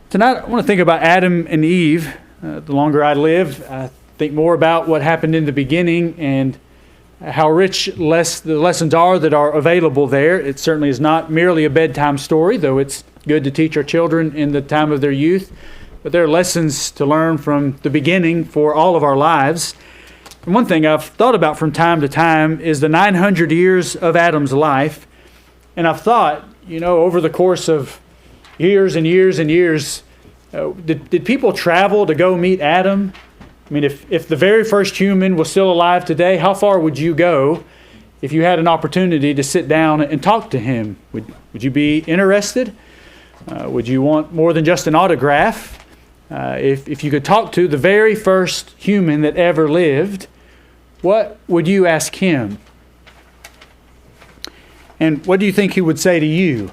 Tonight, I want to think about Adam and Eve. The longer I live, I think more about what happened in the beginning and how rich the lessons are that are available there. It certainly is not merely a bedtime story, though it's good to teach our children in the time of their youth. But there are lessons to learn from the beginning for all of our lives. And one thing I've thought about from time to time is the 900 years of Adam's life. And I've thought, over the course of years and years and years, did people travel to go meet Adam? I mean, if the very first human was still alive today, how far would you go if you had an opportunity to sit down and talk to him? Would you be interested? Would you want more than just an autograph? If you could talk to the very first human that ever lived, what would you ask him? And what do you think he would say to you?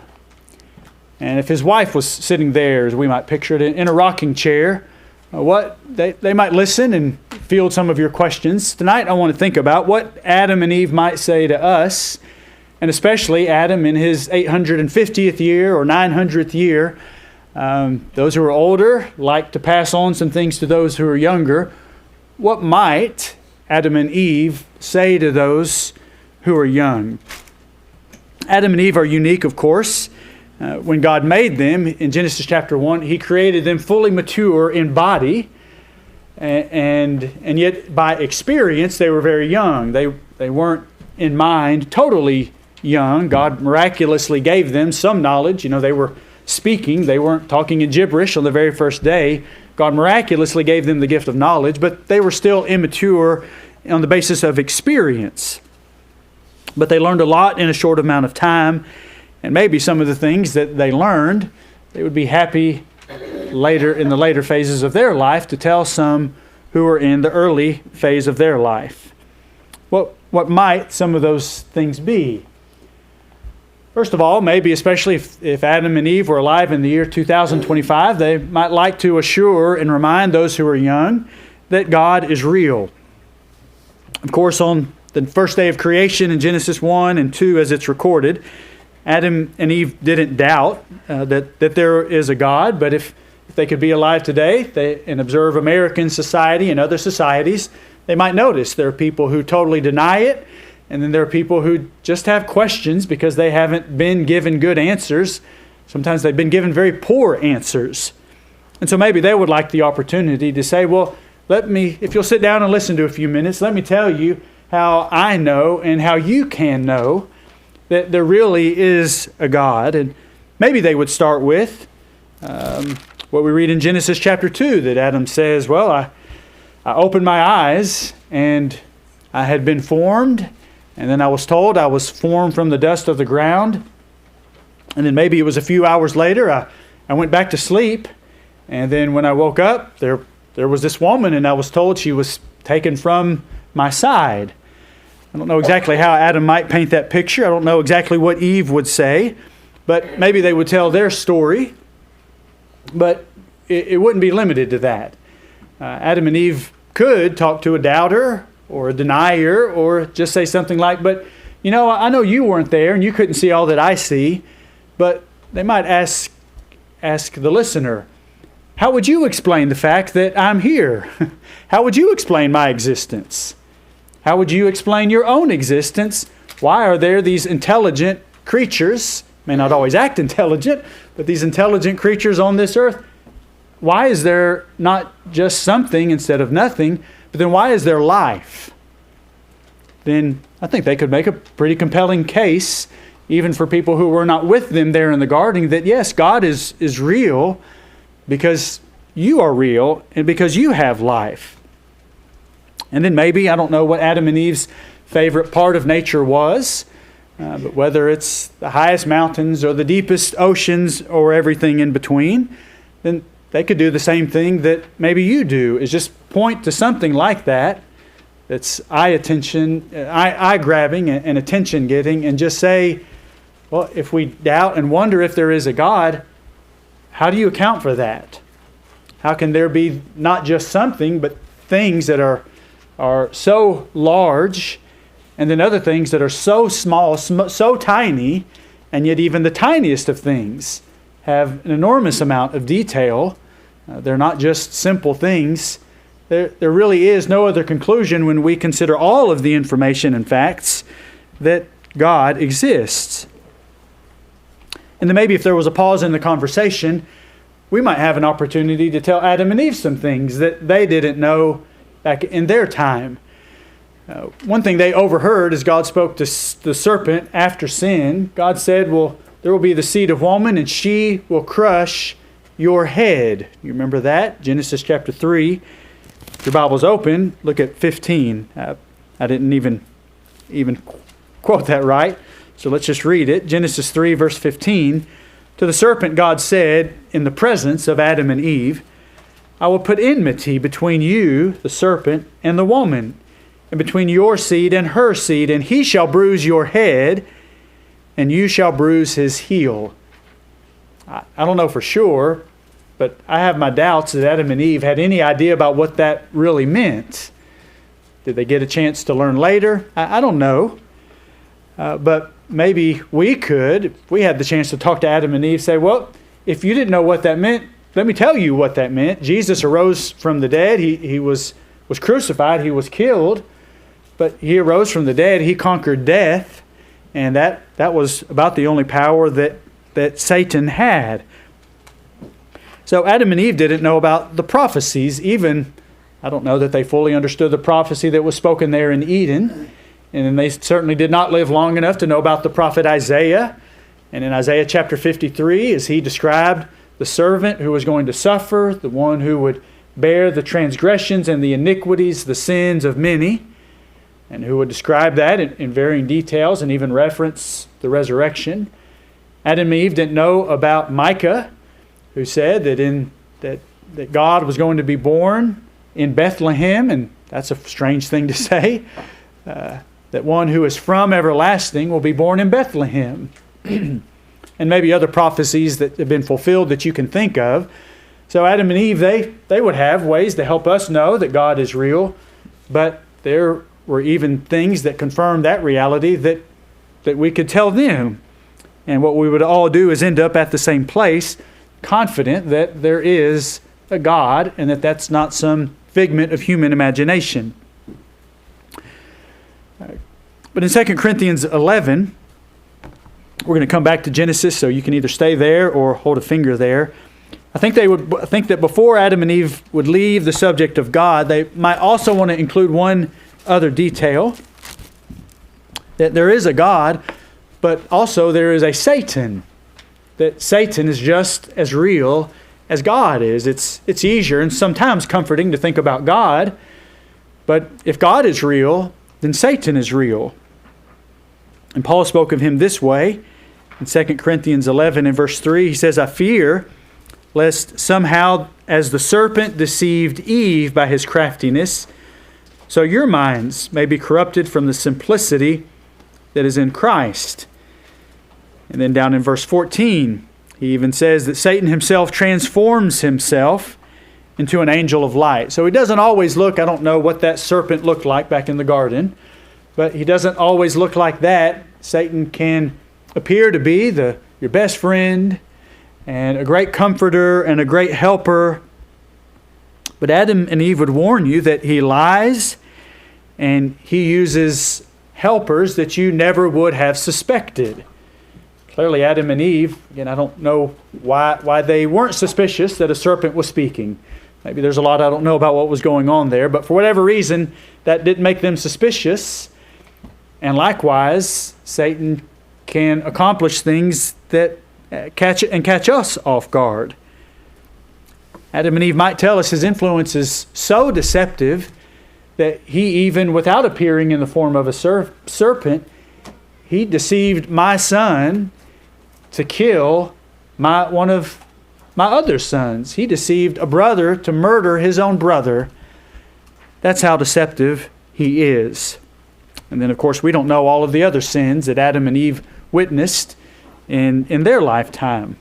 And if his wife was sitting there, as we might picture it, in a rocking chair, they might listen and field some of your questions. Tonight I want to think about what Adam and Eve might say to us, and especially Adam in his 850th year or 900th year. Those who are older like to pass on some things to those who are younger. What might Adam and Eve say to those who are young? Adam and Eve are unique, of course. When God made them, in Genesis chapter 1, He created them fully mature in body, and yet by experience they were very young. They weren't in mind totally young. God miraculously gave them some knowledge. They were speaking. They weren't talking in gibberish on the very first day. God miraculously gave them the gift of knowledge, but they were still immature on the basis of experience. But they learned a lot in a short amount of time. And maybe some of the things that they learned, they would be happy later in the later phases of their life to tell some who are in the early phase of their life. What might some of those things be? First of all, maybe especially if Adam and Eve were alive in the year 2025, they might like to assure and remind those who are young that God is real. Of course, on the first day of creation in Genesis 1 and 2, as it's recorded, Adam and Eve didn't doubt that there is a God, but if they could be alive today and observe American society and other societies, they might notice there are people who totally deny it, and then there are people who just have questions because they haven't been given good answers. Sometimes they've been given very poor answers. And so maybe they would like the opportunity to say, well, if you'll sit down and listen to a few minutes, let me tell you how I know and how you can know that there really is a God. And maybe they would start with what we read in Genesis chapter 2, that Adam says, well, I opened my eyes and I had been formed, and then I was told I was formed from the dust of the ground. And then maybe it was a few hours later, I went back to sleep, and then when I woke up, there was this woman, and I was told she was taken from my side. I don't know exactly how Adam might paint that picture. I don't know exactly what Eve would say, but maybe they would tell their story. But it wouldn't be limited to that. Adam and Eve could talk to a doubter or a denier or just say something like, but I know you weren't there and you couldn't see all that I see. But they might ask the listener, how would you explain the fact that I'm here? How would you explain my existence? How would you explain your own existence? Why are there these intelligent creatures, may not always act intelligent, but these intelligent creatures on this earth? Why is there not just something instead of nothing, but then why is there life? Then I think they could make a pretty compelling case, even for people who were not with them there in the garden, that yes, God is real because you are real and because you have life. And then maybe, I don't know what Adam and Eve's favorite part of nature was, but whether it's the highest mountains or the deepest oceans or everything in between, then they could do the same thing that maybe you do, is just point to something like that that's eye-grabbing and attention-getting, and just say, well, if we doubt and wonder if there is a God, how do you account for that? How can there be not just something, but things that are so large, and then other things that are so small, so tiny, and yet even the tiniest of things have an enormous amount of detail. They're not just simple things. There really is no other conclusion when we consider all of the information and facts that God exists. And then maybe if there was a pause in the conversation, we might have an opportunity to tell Adam and Eve some things that they didn't know back in their time. One thing they overheard as God spoke to the serpent after sin, God said, well, there will be the seed of woman and she will crush your head. You remember that? Genesis chapter 3. If your Bible's open, look at 15. I didn't even quote that right. So let's just read it. Genesis 3, verse 15. To the serpent God said, in the presence of Adam and Eve, I will put enmity between you, the serpent, and the woman, and between your seed and her seed, and he shall bruise your head, and you shall bruise his heel. I don't know for sure, but I have my doubts that Adam and Eve had any idea about what that really meant. Did they get a chance to learn later? I don't know. But maybe we could, if we had the chance to talk to Adam and Eve, say, well, if you didn't know what that meant, let me tell you what that meant. Jesus arose from the dead. He was crucified. He was killed. But he arose from the dead. He conquered death. And that was about the only power that Satan had. So Adam and Eve didn't know about the prophecies. Even, I don't know that they fully understood the prophecy that was spoken there in Eden. And they certainly did not live long enough to know about the prophet Isaiah. And in Isaiah chapter 53, as he described the servant who was going to suffer, the one who would bear the transgressions and the iniquities, the sins of many, and who would describe that in varying details and even reference the resurrection. Adam and Eve didn't know about Micah, who said that God was going to be born in Bethlehem, and that's a strange thing to say, that one who is from everlasting will be born in Bethlehem. And maybe other prophecies that have been fulfilled that you can think of. So Adam and Eve, they would have ways to help us know that God is real, but there were even things that confirmed that reality that we could tell them. And what we would all do is end up at the same place, confident that there is a God and that that's not some figment of human imagination. But in 2 Corinthians 11, we're going to come back to Genesis, so you can either stay there or hold a finger there. I think that before Adam and Eve would leave the subject of God, they might also want to include one other detail, that there is a God, but also there is a Satan, that Satan is just as real as God is. It's easier and sometimes comforting to think about God, but if God is real, then Satan is real. And Paul spoke of him this way in 2 Corinthians 11 and verse 3. He says, I fear lest somehow as the serpent deceived Eve by his craftiness, so your minds may be corrupted from the simplicity that is in Christ. And then down in verse 14, he even says that Satan himself transforms himself into an angel of light. So he doesn't always look, I don't know what that serpent looked like back in the garden, but he doesn't always look like that. Satan can appear to be your best friend and a great comforter and a great helper. But Adam and Eve would warn you that he lies and he uses helpers that you never would have suspected. Clearly Adam and Eve, again, I don't know why they weren't suspicious that a serpent was speaking. Maybe there's a lot I don't know about what was going on there, but for whatever reason, that didn't make them suspicious. And likewise, Satan can accomplish things that catch us off guard. Adam and Eve might tell us his influence is so deceptive that he, even without appearing in the form of a serpent, he deceived my son to kill one of my other sons. He deceived a brother to murder his own brother. That's how deceptive he is. And then, of course, we don't know all of the other sins that Adam and Eve witnessed in their lifetime.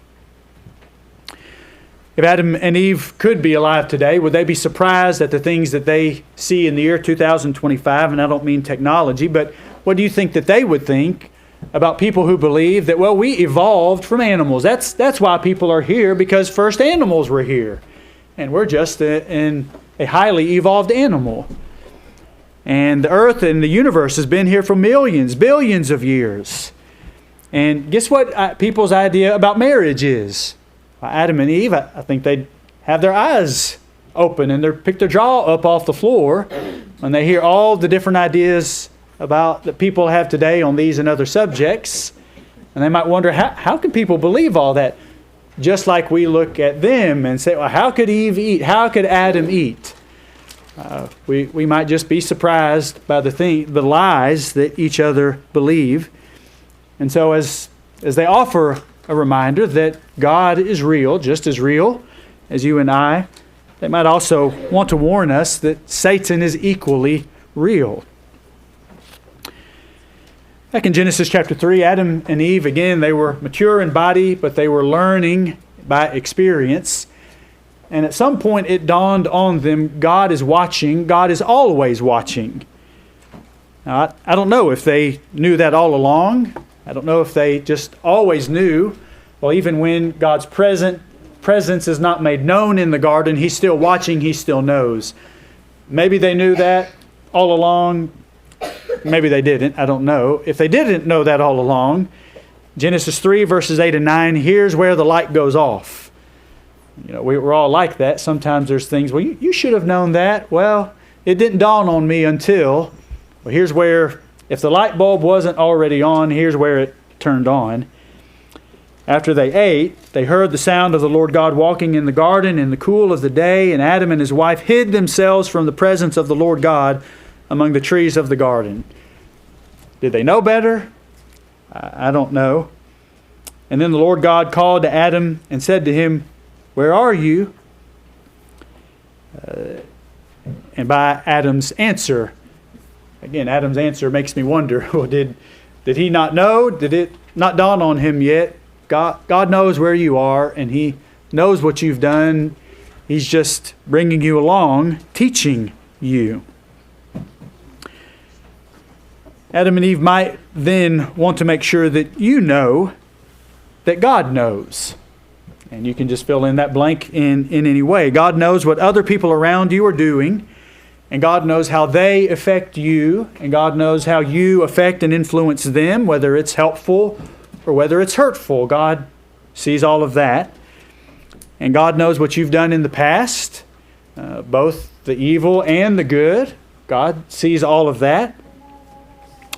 If Adam and Eve could be alive today, would they be surprised at the things that they see in the year 2025? And I don't mean technology, but what do you think that they would think about people who believe that, well, we evolved from animals. That's why people are here, because first animals were here. And we're just a highly evolved animal. And the earth and the universe has been here for millions, billions of years. And guess what people's idea about marriage is? Adam and Eve, I think they'd have their eyes open and pick their jaw up off the floor when they hear all the different ideas about that people have today on these and other subjects. And they might wonder, how can people believe all that? Just like we look at them and say, well, how could Eve eat? How could Adam eat? We might just be surprised by the lies that each other believe. And so as they offer a reminder that God is real, just as real as you and I, they might also want to warn us that Satan is equally real. Back in Genesis chapter 3, Adam and Eve, again, they were mature in body, but they were learning by experience. And at some point it dawned on them, God is watching. God is always watching. Now, I don't know if they knew that all along. I don't know if they just always knew. Well, even when God's presence is not made known in the garden, He's still watching, He still knows. Maybe they knew that all along. Maybe they didn't. I don't know. If they didn't know that all along, Genesis 3, verses 8 and 9, here's where the light goes off. You know, we're all like that. Sometimes there's things, well, you should have known that. Well, it didn't dawn on me until, well, here's where, if the light bulb wasn't already on, here's where it turned on. After they ate, they heard the sound of the Lord God walking in the garden in the cool of the day, and Adam and his wife hid themselves from the presence of the Lord God among the trees of the garden. Did they know better? I don't know. And then the Lord God called to Adam and said to him, "Where are you?" And by Adam's answer, again, Adam's answer makes me wonder, well, did he not know? Did it not dawn on him yet? God knows where you are, and He knows what you've done. He's just bringing you along, teaching you. Adam and Eve might then want to make sure that you know that God knows. And you can just fill in that blank in any way. God knows what other people around you are doing, and God knows how they affect you, and God knows how you affect and influence them, whether it's helpful or whether it's hurtful. God sees all of that. And God knows what you've done in the past, both the evil and the good. God sees all of that.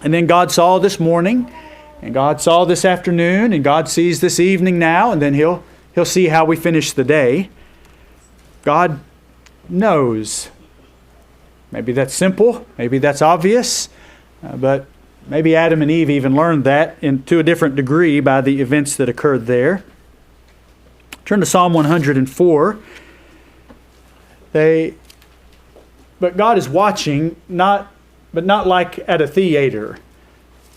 And then God saw this morning, and God saw this afternoon, and God sees this evening now, and then He'll see how we finish the day. God knows. Maybe that's simple, maybe that's obvious, but maybe Adam and Eve even learned that to a different degree by the events that occurred there. Turn to Psalm 104. But God is watching, but not like at a theater.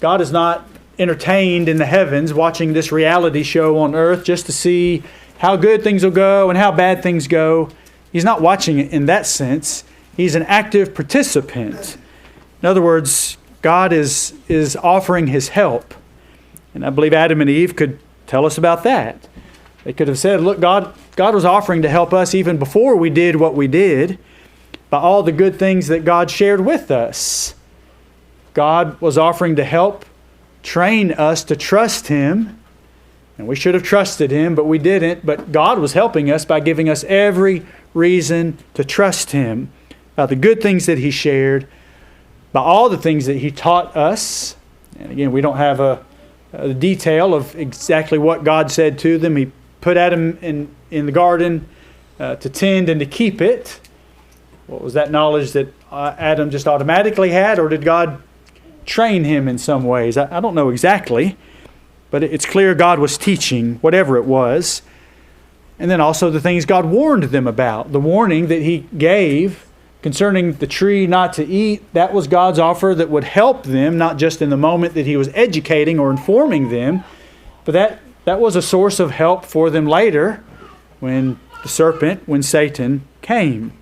God is not entertained in the heavens watching this reality show on earth just to see how good things will go and how bad things go. He's not watching it in that sense. He's an active participant. In other words, God is offering His help. And I believe Adam and Eve could tell us about that. They could have said, look, God was offering to help us even before we did what we did by all the good things that God shared with us. God was offering to help train us to trust Him. And we should have trusted Him, but we didn't. But God was helping us by giving us every reason to trust Him about the good things that He shared, by all the things that He taught us. And again, we don't have a detail of exactly what God said to them. He put Adam in the garden to tend and to keep it. What was that knowledge that Adam just automatically had, or did God train him in some ways? I don't know exactly, but it's clear God was teaching, whatever it was. And then also the things God warned them about. The warning that He gave concerning the tree not to eat, that was God's offer that would help them, not just in the moment that He was educating or informing them, but that was a source of help for them later when Satan came.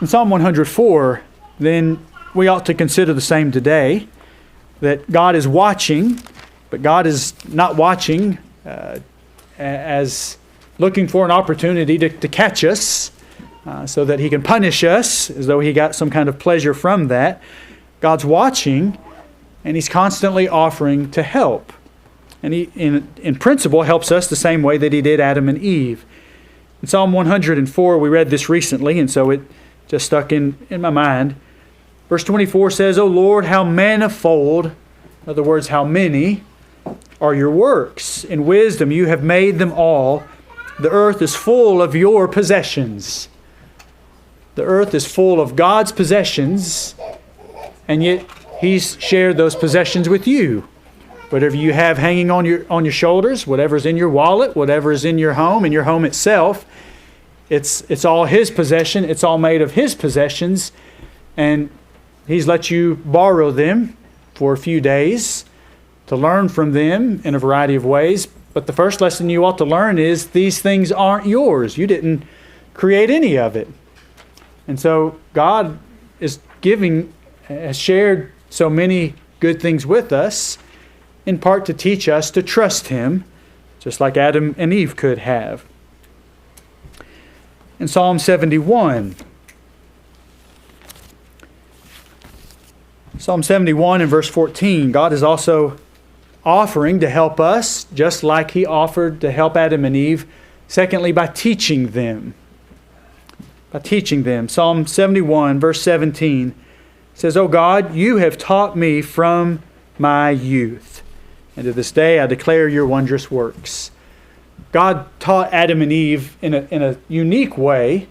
In Psalm 104, then we ought to consider the same today. that God is watching, but God is not watching as looking for an opportunity to catch us so that He can punish us as though He got some kind of pleasure from that. God's watching, and He's constantly offering to help. And He, in principle, helps us the same way that He did Adam and Eve. In Psalm 104, we read this recently, and so it just stuck in my mind. Verse 24 says, O Lord, how manifold, in other words, how many are your works. In wisdom you have made them all. The earth is full of your possessions. The earth is full of God's possessions, and yet He's shared those possessions with you. Whatever you have hanging on your shoulders, whatever's in your wallet, whatever is in your home itself, it's all His possession. It's all made of His possessions, and He's let you borrow them for a few days to learn from them in a variety of ways. But the first lesson you ought to learn is these things aren't yours. You didn't create any of it. And so God has shared so many good things with us, in part to teach us to trust Him, just like Adam and Eve could have. In Psalm 71, in verse 14, God is also offering to help us, just like He offered to help Adam and Eve, secondly, by teaching them. Psalm 71, verse 17 says, O God, you have taught me from my youth, and to this day I declare your wondrous works. God taught Adam and Eve in a unique way,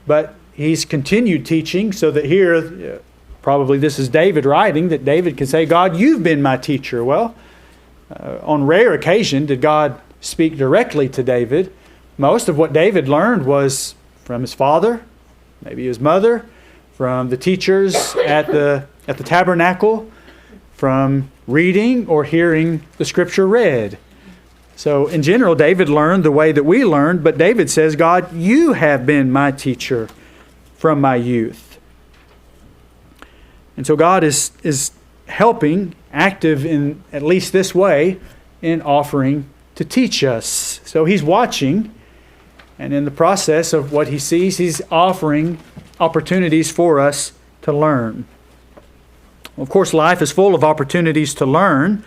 but He's continued teaching so that here, probably this is David writing, that David can say, God, you've been my teacher. Well, on rare occasion did God speak directly to David. Most of what David learned was from his father, maybe his mother, from the teachers at the tabernacle, from reading or hearing the Scripture read. So in general, David learned the way that we learned, but David says, God, you have been my teacher from my youth. And so God is helping, active in at least this way, in offering to teach us. So He's watching, and in the process of what He sees, He's offering opportunities for us to learn. Of course, life is full of opportunities to learn.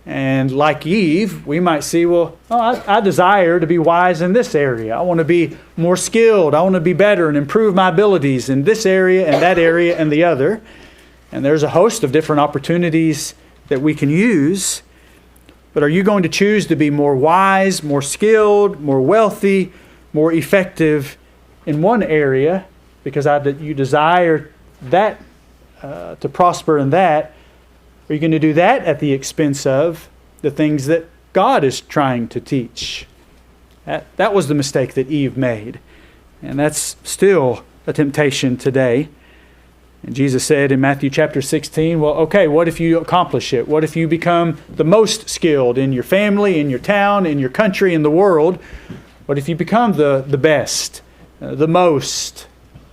And like Eve, we might see, I desire to be wise in this area. I want to be more skilled. I want to be better and improve my abilities in this area and that area and the other. And there's a host of different opportunities that we can use. But are you going to choose to be more wise, more skilled, more wealthy, more effective in one area because you desire that to prosper in that? Are you going to do that at the expense of the things that God is trying to teach? That was the mistake that Eve made. And that's still a temptation today. And Jesus said in Matthew chapter 16, what if you accomplish it? What if you become the most skilled in your family, in your town, in your country, in the world? What if you become the best, the most,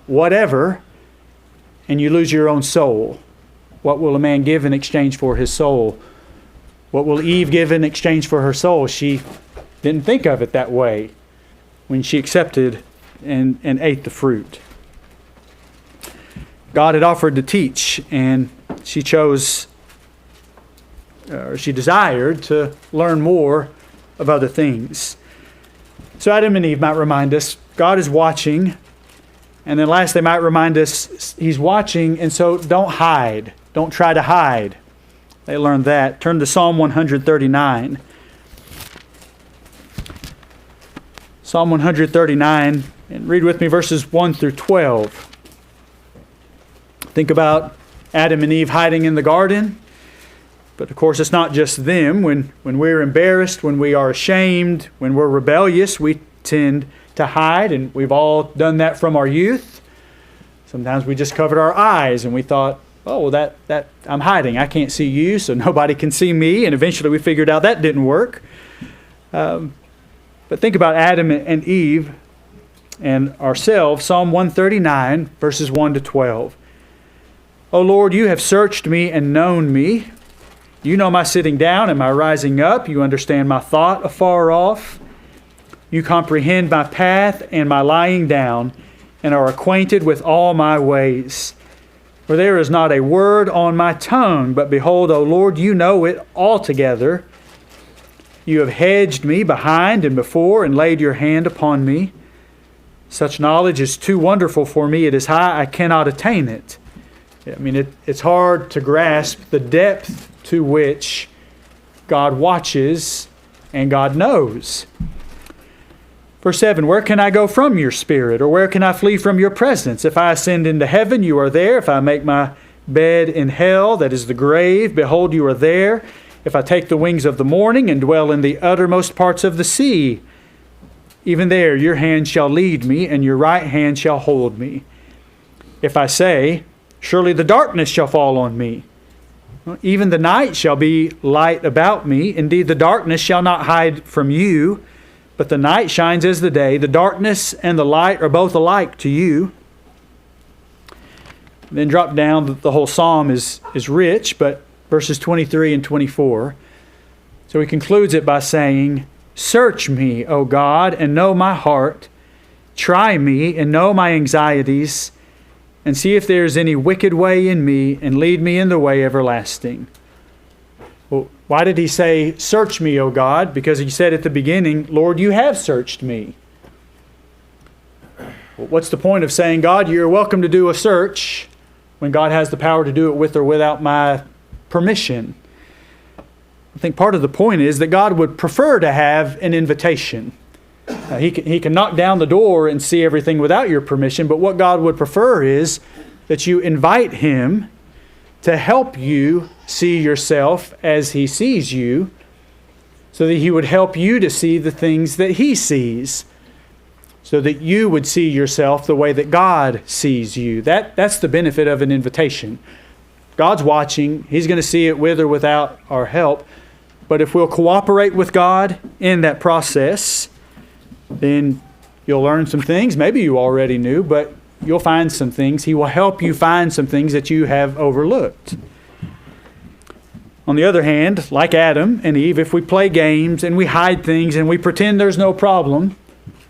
whatever, and you lose your own soul? What will a man give in exchange for his soul? What will Eve give in exchange for her soul? She didn't think of it that way when she accepted and ate the fruit. God had offered to teach, and she desired to learn more of other things. So Adam and Eve might remind us, God is watching. And then last, they might remind us, He's watching, and so don't hide. Don't try to hide. They learned that. Turn to Psalm 139. Psalm 139, and read with me verses 1 through 12. Think about Adam and Eve hiding in the garden. But of course, it's not just them. When we're embarrassed, when we are ashamed, when we're rebellious, we tend to hide, and we've all done that from our youth. Sometimes we just covered our eyes and we thought, that I'm hiding. I can't see you, so nobody can see me. And eventually we figured out that didn't work. But think about Adam and Eve and ourselves. Psalm 139, verses 1 to 12. O Lord, you have searched me and known me. You know my sitting down and my rising up. You understand my thought afar off. You comprehend my path and my lying down, and are acquainted with all my ways. For there is not a word on my tongue, but behold, O Lord, you know it altogether. You have hedged me behind and before, and laid your hand upon me. Such knowledge is too wonderful for me. It is high, I cannot attain it. I mean, it's hard to grasp the depth to which God watches and God knows. Verse 7, where can I go from your spirit, or where can I flee from your presence? If I ascend into heaven, you are there. If I make my bed in hell, that is the grave, behold, you are there. If I take the wings of the morning and dwell in the uttermost parts of the sea, even there your hand shall lead me, and your right hand shall hold me. If I say, surely the darkness shall fall on me, even the night shall be light about me. Indeed, the darkness shall not hide from you, but the night shines as the day. The darkness and the light are both alike to you. Then drop down, the whole psalm is rich, but verses 23 and 24. So he concludes it by saying, search me, O God, and know my heart. Try me and know my anxieties, and see if there is any wicked way in me, and lead me in the way everlasting. Well, why did he say, search me, O God? Because he said at the beginning, Lord, you have searched me. Well, what's the point of saying, God, you're welcome to do a search, when God has the power to do it with or without my permission? I think part of the point is that God would prefer to have an invitation. He can knock down the door and see everything without your permission, but what God would prefer is that you invite Him to help you see yourself as He sees you, so that He would help you to see the things that He sees, so that you would see yourself the way that God sees you. That's the benefit of an invitation. God's watching. He's going to see it with or without our help. But if we'll cooperate with God in that process, then you'll learn some things. Maybe you already knew, but you'll find some things. He will help you find some things that you have overlooked. On the other hand, like Adam and Eve, if we play games and we hide things and we pretend there's no problem,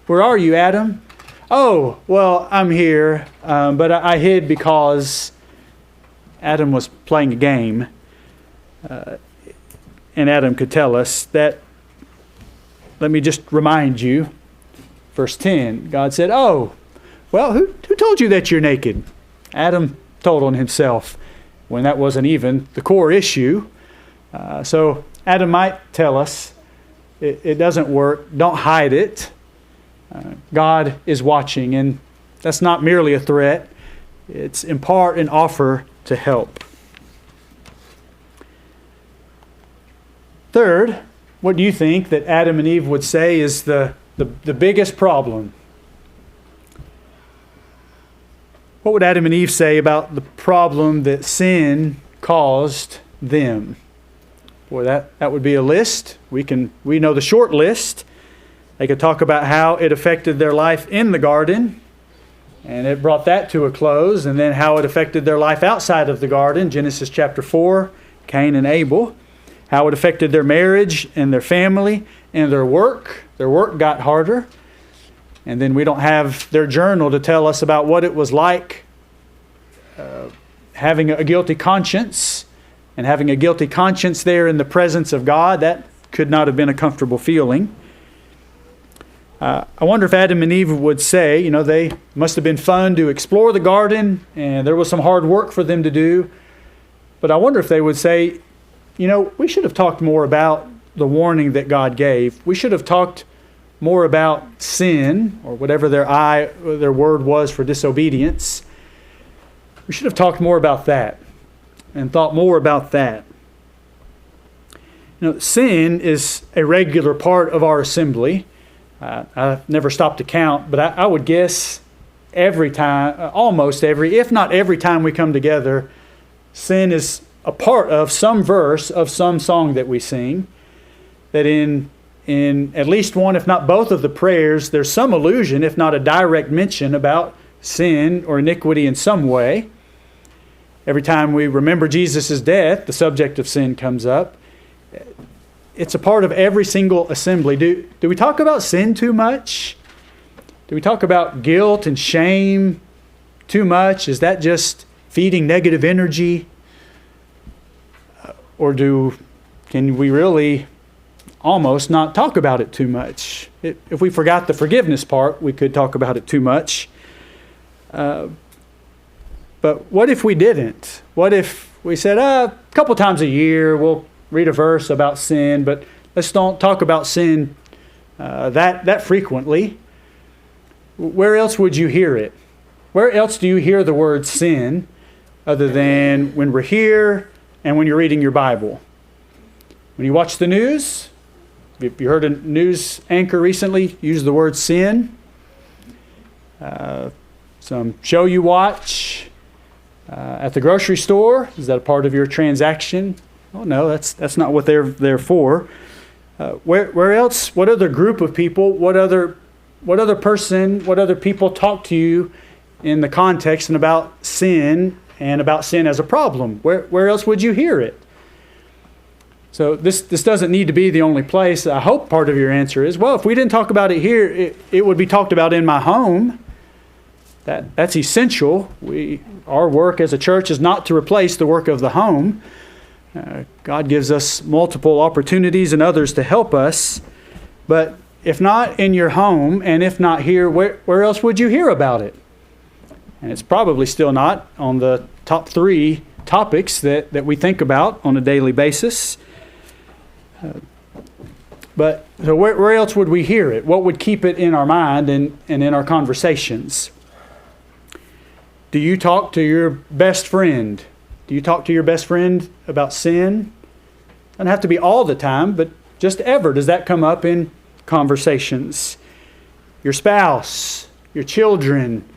where are you, Adam? Oh, well, I'm here, but I hid because Adam was playing a game. And Adam could tell us that. Let me just remind you, verse 10, God said, oh, well, who told you that you're naked? Adam told on himself when that wasn't even the core issue. So Adam might tell us, it doesn't work, don't hide it. God is watching, and that's not merely a threat. It's in part an offer to help. Third, what do you think that Adam and Eve would say is the biggest problem? What would Adam and Eve say about the problem that sin caused them? Boy, that would be a list. We know the short list. They could talk about how it affected their life in the garden, and it brought that to a close, and then how it affected their life outside of the garden, Genesis chapter 4, Cain and Abel. How it affected their marriage and their family and their work. Their work got harder. And then we don't have their journal to tell us about what it was like having a guilty conscience. And having a guilty conscience there in the presence of God, that could not have been a comfortable feeling. I wonder if Adam and Eve would say, they must have been fun to explore the garden, and there was some hard work for them to do. But I wonder if they would say, we should have talked more about the warning that God gave. We should have talked more about sin, or whatever their word was for disobedience. We should have talked more about that and thought more about that. Sin is a regular part of our assembly. I've never stopped to count, but I would guess every time, almost every, if not every time we come together, sin is a part of some verse of some song that we sing, that in at least one, if not both of the prayers, there's some allusion, if not a direct mention, about sin or iniquity in some way. Every time we remember Jesus' death, the subject of sin comes up. It's a part of every single assembly. Do we talk about sin too much? Do we talk about guilt and shame too much? Is that just feeding negative energy? Or can we really almost not talk about it too much? If we forgot the forgiveness part, we could talk about it too much. But what if we didn't? What if we said, a couple times a year we'll read a verse about sin, but let's don't talk about sin that frequently. Where else would you hear it? Where else do you hear the word sin other than when we're here and when you're reading your Bible? When you watch the news, if you heard a news anchor recently use the word sin, some show you watch at the grocery store, is that a part of your transaction? Oh no, that's not what they're there for. Where else? What other group of people? What other person? What other people talk to you in the context and about sin as a problem? Where else would you hear it? So this doesn't need to be the only place. I hope part of your answer is, well, if we didn't talk about it here, it would be talked about in my home. That's essential. Our work as a church is not to replace the work of the home. God gives us multiple opportunities and others to help us. But if not in your home, and if not here, where else would you hear about it? And it's probably still not on the top 3 topics that we think about on a daily basis. But so where else would we hear it? What would keep it in our mind and in our conversations? Do you talk to your best friend? Do you talk to your best friend about sin? Doesn't have to be all the time, but just ever. Does that come up in conversations? Your spouse, your children,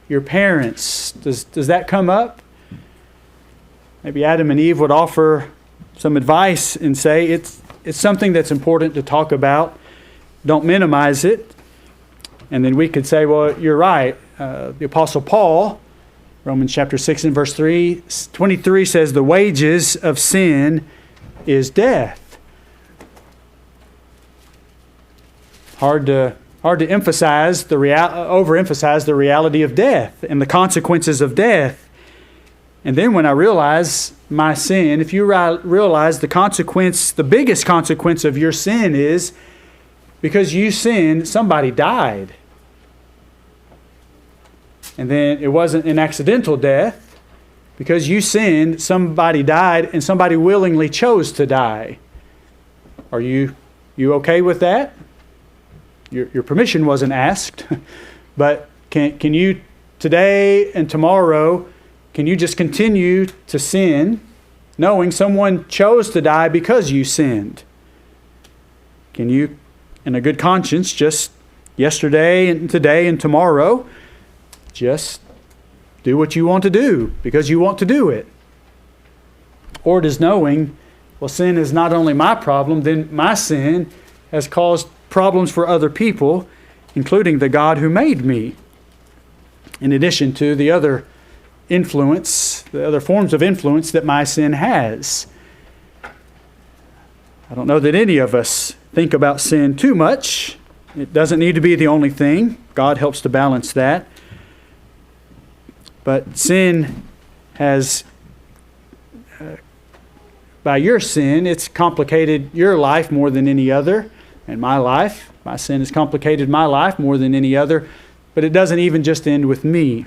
your parents, does that come up? Maybe Adam and Eve would offer some advice and say it's something that's important to talk about. Don't minimize it. And then we could say, well, you're right. The Apostle Paul, Romans chapter 6 and verse 23 says, the wages of sin is death. Hard to overemphasize the reality of death and the consequences of death. And then when I realize my sin, if you realize the biggest consequence of your sin is because you sinned, somebody died. And then it wasn't an accidental death. Because you sinned, somebody died, and somebody willingly chose to die. Are you okay with that? Your permission wasn't asked. But can you today and tomorrow, can you just continue to sin knowing someone chose to die because you sinned? Can you, in a good conscience, just yesterday and today and tomorrow, just do what you want to do because you want to do it? Or does knowing, well, sin is not only my problem, then my sin has caused problems for other people, including the God who made me, in addition to the other forms of influence that my sin has. I don't know that any of us think about sin too much. It doesn't need to be the only thing. God helps to balance that. But sin has, by your sin, it's complicated your life more than any other. And my sin has complicated my life more than any other. But it doesn't even just end with me.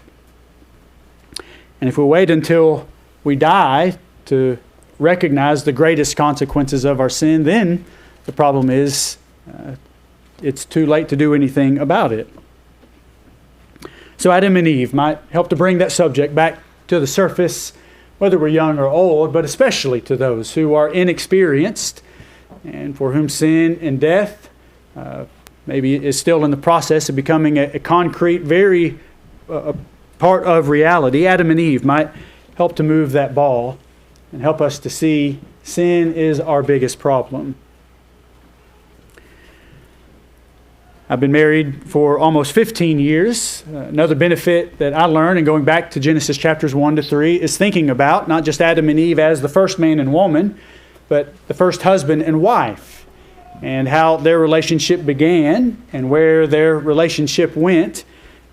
And if we wait until we die to recognize the greatest consequences of our sin, then the problem is it's too late to do anything about it. So Adam and Eve might help to bring that subject back to the surface, whether we're young or old, but especially to those who are inexperienced and for whom sin and death maybe is still in the process of becoming a concrete, very part of reality. Adam and Eve might help to move that ball and help us to see sin is our biggest problem. I've been married for almost 15 years. Another benefit that I learned, and going back to Genesis chapters 1 to 3, is thinking about not just Adam and Eve as the first man and woman, but the first husband and wife, and how their relationship began and where their relationship went.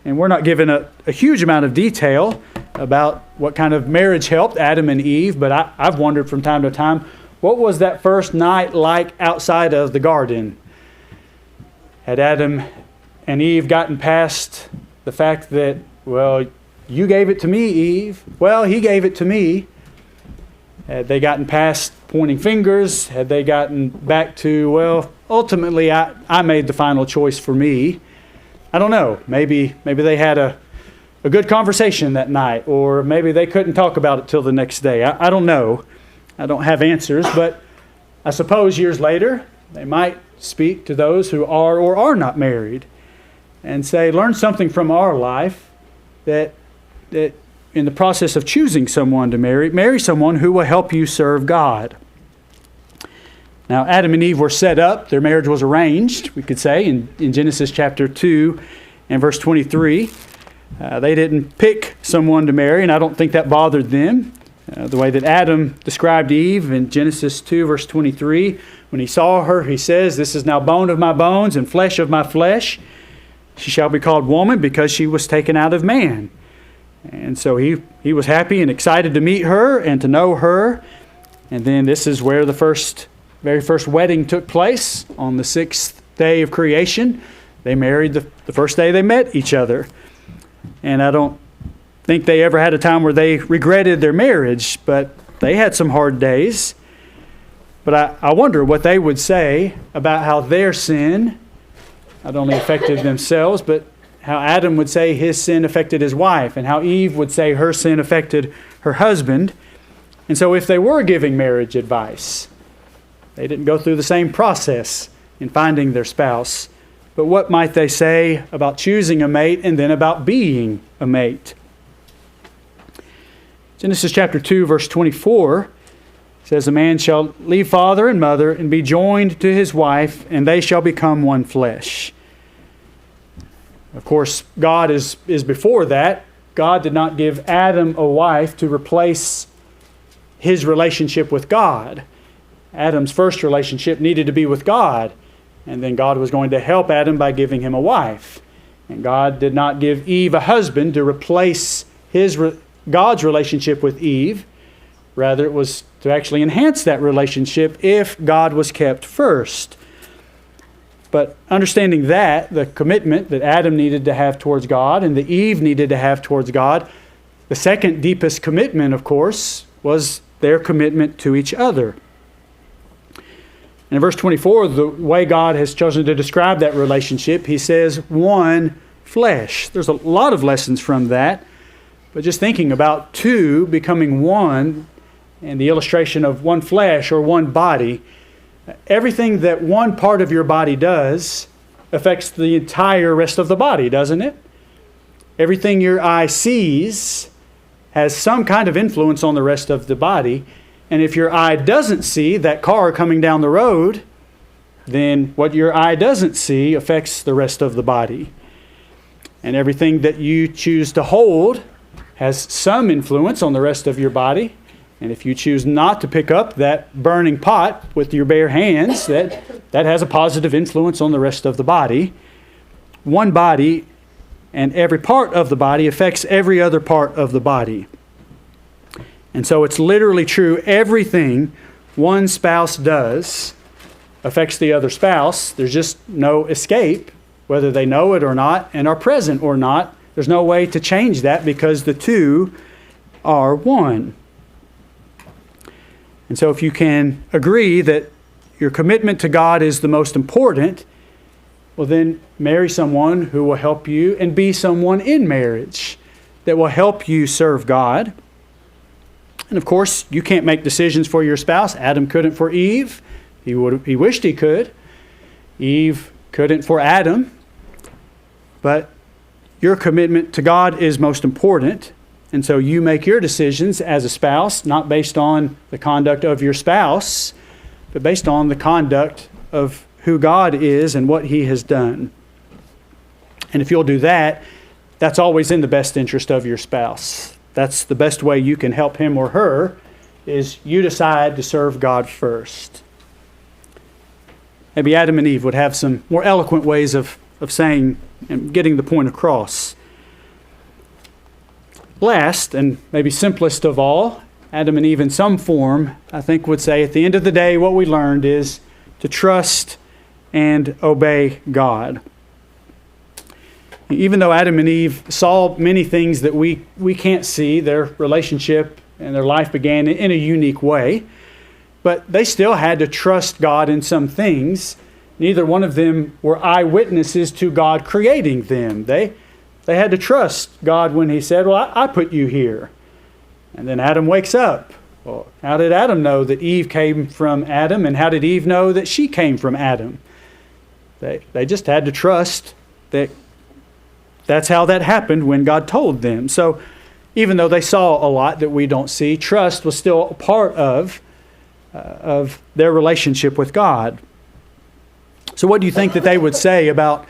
And we're not given a huge amount of detail about what kind of marriage helped Adam and Eve, but I've wondered from time to time, what was that first night like outside of the garden? Had Adam and Eve gotten past the fact that, well, you gave it to me, Eve. Well, he gave it to me. Had they gotten past pointing fingers? Had they gotten back to, well, ultimately I made the final choice for me? I don't know. Maybe they had a good conversation that night, or maybe they couldn't talk about it till the next day. I don't know. I don't have answers, but I suppose years later they might speak to those who are or are not married and say, learn something from our life, that in the process of choosing someone to marry someone who will help you serve God. Now, Adam and Eve were set up. Their marriage was arranged, we could say, in Genesis chapter 2 and verse 23. They didn't pick someone to marry, and I don't think that bothered them. The way that Adam described Eve in Genesis 2, verse 23, when he saw her, he says, "This is now bone of my bones and flesh of my flesh. She shall be called woman because she was taken out of man." And so he was happy and excited to meet her and to know her. And then this is where the very first wedding took place on the sixth day of creation. They married the first day they met each other. And I don't think they ever had a time where they regretted their marriage, but they had some hard days. But I wonder what they would say about how their sin not only affected themselves, but how Adam would say his sin affected his wife, and how Eve would say her sin affected her husband. And so if they were giving marriage advice, they didn't go through the same process in finding their spouse. But what might they say about choosing a mate and then about being a mate? Genesis chapter 2, verse 24 says, "A man shall leave father and mother and be joined to his wife, and they shall become one flesh." Of course, God is before that. God did not give Adam a wife to replace his relationship with God. Adam's first relationship needed to be with God, and then God was going to help Adam by giving him a wife. And God did not give Eve a husband to replace God's relationship with Eve. Rather, it was to actually enhance that relationship if God was kept first. But understanding that, the commitment that Adam needed to have towards God and that Eve needed to have towards God, the second deepest commitment, of course, was their commitment to each other. And in verse 24, the way God has chosen to describe that relationship, he says, one flesh. There's a lot of lessons from that, but just thinking about two becoming one and the illustration of one flesh or one body, everything that one part of your body does affects the entire rest of the body, doesn't it? Everything your eye sees has some kind of influence on the rest of the body. And if your eye doesn't see that car coming down the road, then what your eye doesn't see affects the rest of the body. And everything that you choose to hold has some influence on the rest of your body. And if you choose not to pick up that burning pot with your bare hands, that has a positive influence on the rest of the body. One body, and every part of the body affects every other part of the body. And so it's literally true. Everything one spouse does affects the other spouse. There's just no escape, whether they know it or not and are present or not. There's no way to change that because the two are one. And so if you can agree that your commitment to God is the most important, well then marry someone who will help you and be someone in marriage that will help you serve God. And of course, you can't make decisions for your spouse. Adam couldn't for Eve. He wished he could. Eve couldn't for Adam. But your commitment to God is most important. And so you make your decisions as a spouse, not based on the conduct of your spouse, but based on the conduct of who God is and what he has done. And if you'll do that, that's always in the best interest of your spouse. That's the best way you can help him or her, is you decide to serve God first. Maybe Adam and Eve would have some more eloquent ways of saying and getting the point across. Last, and maybe simplest of all, Adam and Eve in some form, I think, would say at the end of the day, what we learned is to trust and obey God. Even though Adam and Eve saw many things that we can't see, their relationship and their life began in a unique way, but they still had to trust God in some things. Neither one of them were eyewitnesses to God creating them. They had to trust God when he said, well, I put you here. And then Adam wakes up. Well, how did Adam know that Eve came from Adam? And how did Eve know that she came from Adam? They just had to trust that that's how that happened when God told them. So even though they saw a lot that we don't see, trust was still a part of their relationship with God. So what do you think that they would say about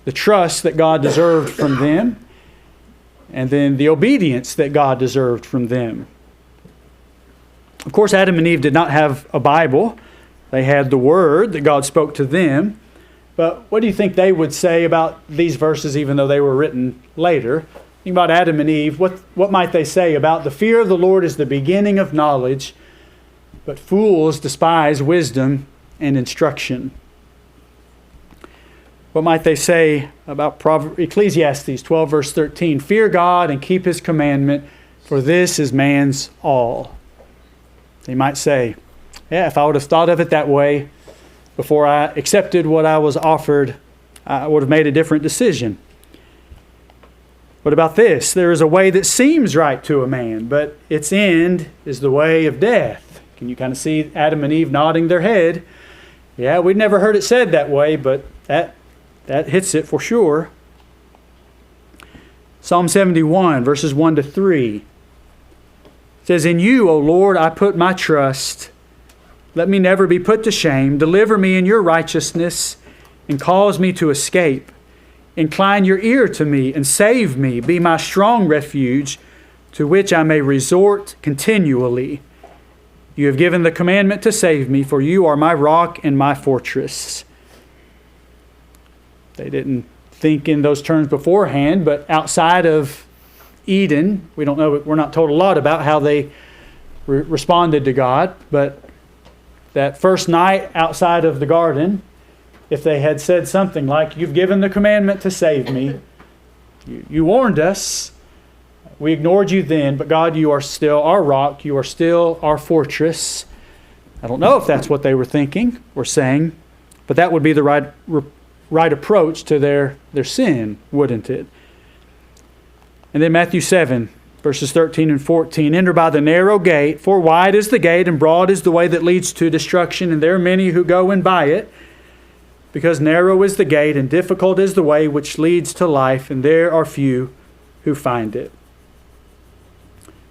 the trust that God deserved from them, and then the obedience that God deserved from them? Of course, Adam and Eve did not have a Bible. They had the Word that God spoke to them. But what do you think they would say about these verses, even though they were written later? Think about Adam and Eve. What might they say about the fear of the Lord is the beginning of knowledge, but fools despise wisdom and instruction? What might they say about Ecclesiastes 12, verse 13? Fear God and keep his commandment, for this is man's all. They might say, yeah, if I would have thought of it that way before I accepted what I was offered, I would have made a different decision. What about this? There is a way that seems right to a man, but its end is the way of death. Can you kind of see Adam and Eve nodding their head? Yeah, we'd never heard it said that way, but that hits it for sure. Psalm 71, verses 1 to 3. Says, in you, O Lord, I put my trust. Let me never be put to shame. Deliver me in your righteousness and cause me to escape. Incline your ear to me and save me. Be my strong refuge to which I may resort continually. You have given the commandment to save me, for you are my rock and my fortress. They didn't think in those terms beforehand, but outside of Eden, we don't know, we're not told a lot about how they responded to God, but that first night outside of the garden, if they had said something like, you've given the commandment to save me, you warned us, we ignored you then, but God, you are still our rock, you are still our fortress. I don't know if that's what they were thinking or saying, but that would be the right approach to their sin, wouldn't it? And then Matthew 7, verses 13 and 14. Enter by the narrow gate, for wide is the gate and broad is the way that leads to destruction, and there are many who go in by it. Because narrow is the gate and difficult is the way which leads to life, and there are few who find it.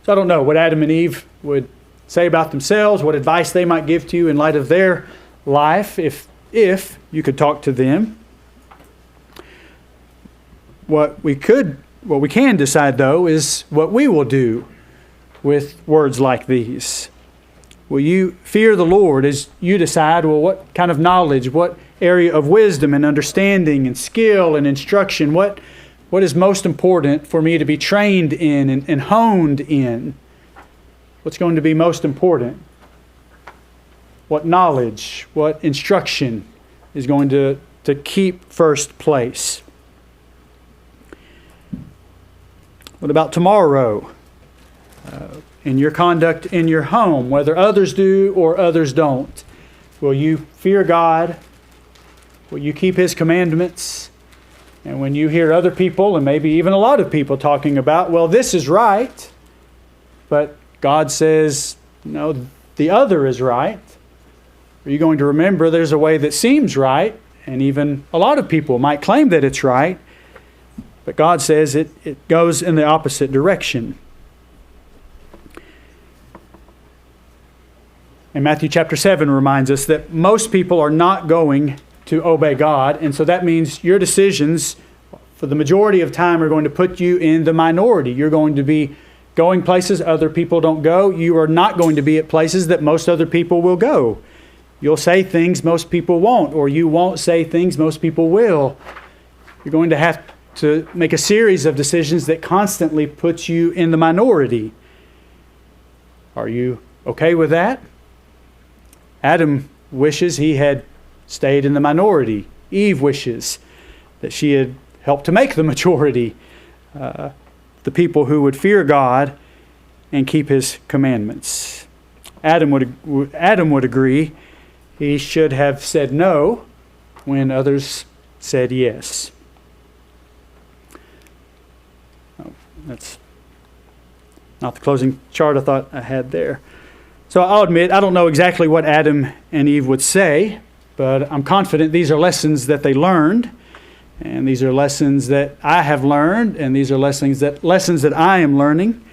So I don't know what Adam and Eve would say about themselves, what advice they might give to you in light of their life, if you could talk to them. What we can decide, though, is what we will do with words like these. Will you fear the Lord as you decide, well, what kind of knowledge, what area of wisdom and understanding and skill and instruction, what is most important for me to be trained in and honed in? What's going to be most important? What knowledge, what instruction is going to keep first place? What about tomorrow? In your conduct in your home, whether others do or others don't. Will you fear God? Will you keep his commandments? And when you hear other people, and maybe even a lot of people talking about, well, this is right, but God says, no, the other is right. Are you going to remember there's a way that seems right, and even a lot of people might claim that it's right, but God says it goes in the opposite direction. And Matthew chapter 7 reminds us that most people are not going to obey God, and so that means your decisions for the majority of time are going to put you in the minority. You're going to be going places other people don't go. You are not going to be at places that most other people will go. You'll say things most people won't, or you won't say things most people will. You're going to have to make a series of decisions that constantly puts you in the minority. Are you okay with that? Adam wishes he had stayed in the minority. Eve wishes that she had helped to make the majority, the people who would fear God and keep His commandments. Adam would agree he should have said no when others said yes. Oh, that's not the closing chart I thought I had there. So I'll admit, I don't know exactly what Adam and Eve would say, but I'm confident these are lessons that they learned, and these are lessons that I have learned, and these are lessons that I am learning.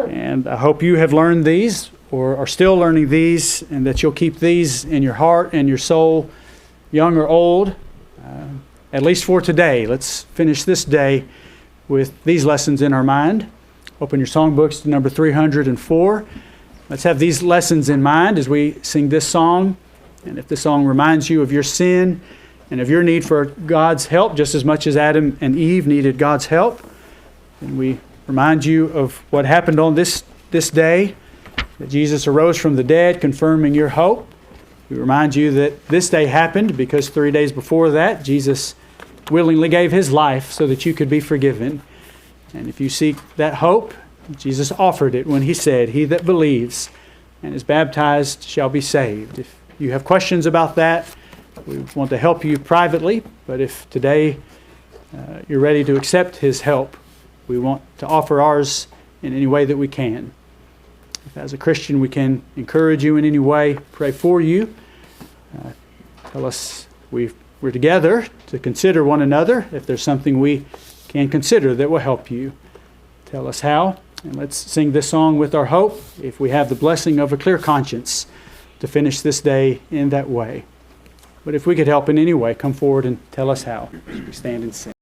And I hope you have learned these, or are still learning these, and that you'll keep these in your heart and your soul, young or old, at least for today. Let's finish this day with these lessons in our mind. Open your songbooks to number 304. Let's have these lessons in mind as we sing this song. And if this song reminds you of your sin and of your need for God's help, just as much as Adam and Eve needed God's help, then we remind you of what happened on this day, that Jesus arose from the dead, confirming your hope. We remind you that this day happened because 3 days before that, Jesus willingly gave His life so that you could be forgiven. And if you seek that hope, Jesus offered it when He said, "He that believes and is baptized shall be saved." If you have questions about that, we want to help you privately. But if today you're ready to accept His help, we want to offer ours in any way that we can. If as a Christian we can encourage you in any way, pray for you, tell us we're together to consider one another. If there's something we can consider that will help you, tell us how. And let's sing this song with our hope, if we have the blessing of a clear conscience, to finish this day in that way. But if we could help in any way, come forward and tell us how. We stand and sing.